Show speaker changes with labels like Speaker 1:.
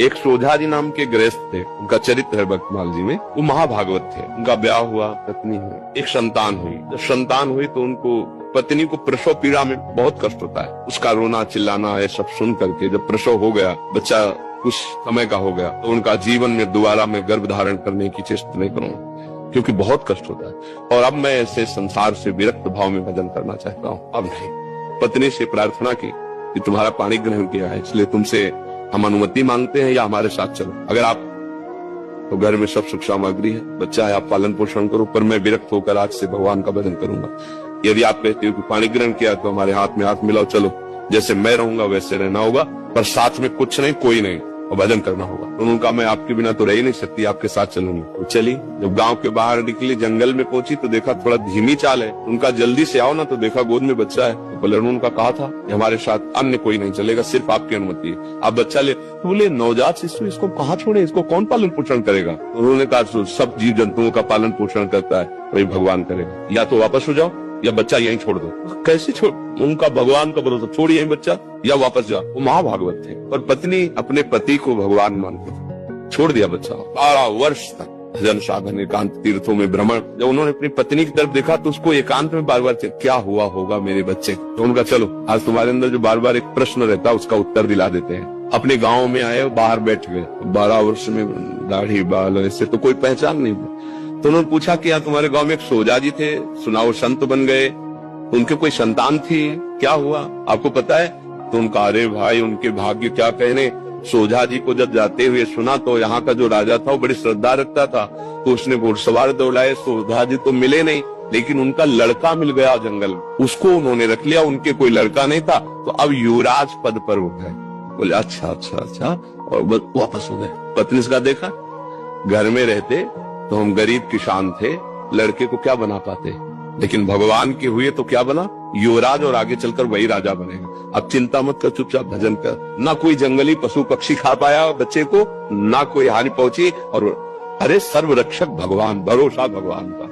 Speaker 1: एक सोझा जी नाम के गृहस्थ थे, उनका चरित्र है भक्तमाल जी में। वो महाभागवत थे। उनका ब्याह हुआ, पत्नी हुई, एक संतान हुई। जब संतान हुई तो उनको पत्नी को प्रसव पीड़ा में बहुत कष्ट होता है। उसका रोना चिल्लाना ये सब सुन करके जब प्रसव हो गया, बच्चा कुछ समय का हो गया, तो उनका जीवन में दोबारा मैं गर्भ धारण करने की चेष्टा नहीं करूंगा, क्योंकि बहुत कष्ट होता है और अब मैं ऐसे संसार से विरक्त भाव में भजन करना चाहता हूँ। अब नहीं। पत्नी से प्रार्थना की कि तुम्हारा पाणी ग्रहण किया है, इसलिए तुमसे हम अनुमति मांगते हैं या हमारे साथ चलो। अगर आप तो घर में सब सुख सामग्री है, बच्चा है, आप पालन पोषण करो, पर मैं विरक्त होकर आज से भगवान का भजन करूंगा। यदि आप कहते हो कि पाणी ग्रहण किया तो हमारे हाथ में हाथ मिलाओ, चलो, जैसे मैं रहूंगा वैसे रहना होगा, पर साथ में कुछ नहीं, कोई नहीं, और भजन करना होगा। तो उन्होंने कहा मैं आपके बिना तो रह ही नहीं सकती, आपके साथ चलूंगी। तो चली। जब गांव के बाहर निकली, जंगल में पहुंची तो देखा थोड़ा धीमी चाल है। उनका जल्दी से आओ ना, तो देखा गोद में बच्चा है। तो बोले उन्होंने कहा था हमारे साथ अन्य कोई नहीं चलेगा, सिर्फ आपकी अनुमति है, आप बच्चा ले। तो बोले नवजात शिशु इसको कहाँ छोड़े, इसको कौन पालन पोषण करेगा? तो उन्होंने कहा सब जीव जंतुओं का पालन पोषण करता है, वही भगवान करेगा, या तो वापस हो जाओ या बच्चा यहीं छोड़ दो। कैसे छोड़? उनका भगवान का भरोसा, छोड़ यहीं बच्चा या वापस जाओ। वो महाभागवत थे और पत्नी अपने पति को भगवान मानती थी। छोड़ दिया बच्चा। 12 वर्ष तक भजन साधन एकांत तीर्थों में भ्रमण। जब उन्होंने अपनी पत्नी की तरफ देखा तो उसको एकांत में बार बार क्या हुआ होगा मेरे बच्चे। तो उनका चलो आज तुम्हारे अंदर जो बार बार एक प्रश्न रहता है उसका उत्तर दिला देते हैं। अपने गाँव में आए, बाहर बैठ गए। 12 वर्ष में दाढ़ी बाल ऐसे तो कोई पहचान नहीं। तो उन्होंने पूछा कि यहाँ तुम्हारे गांव में एक सोजा जी थे, सुना वो संत बन गए, उनके कोई संतान थी, क्या हुआ आपको पता है? तो उनका अरे भाई उनके भाग्य क्या कहने। सोजा जी को जब जाते हुए सुना तो यहाँ का जो राजा था वो बड़ी श्रद्धा रखता था, तो उसने घुड़सवार दौड़ाए। सोजा जी तो मिले नहीं, लेकिन उनका लड़का मिल गया जंगल में, उसको उन्होंने रख लिया। उनके कोई लड़का नहीं था, तो अब युवराज पद पर उठ गए। बोले अच्छा अच्छा अच्छा, और वापस हो गए। पत्नी का देखा, घर में रहते तो हम गरीब किसान थे, लड़के को क्या बना पाते, लेकिन भगवान के हुए तो क्या बना, युवराज, और आगे चलकर वही राजा बनेगा। अब चिंता मत कर, चुपचाप भजन कर। ना कोई जंगली पशु पक्षी खा पाया बच्चे को, ना कोई हानि पहुंची, और अरे सर्व रक्षक भगवान, भरोसा भगवान का।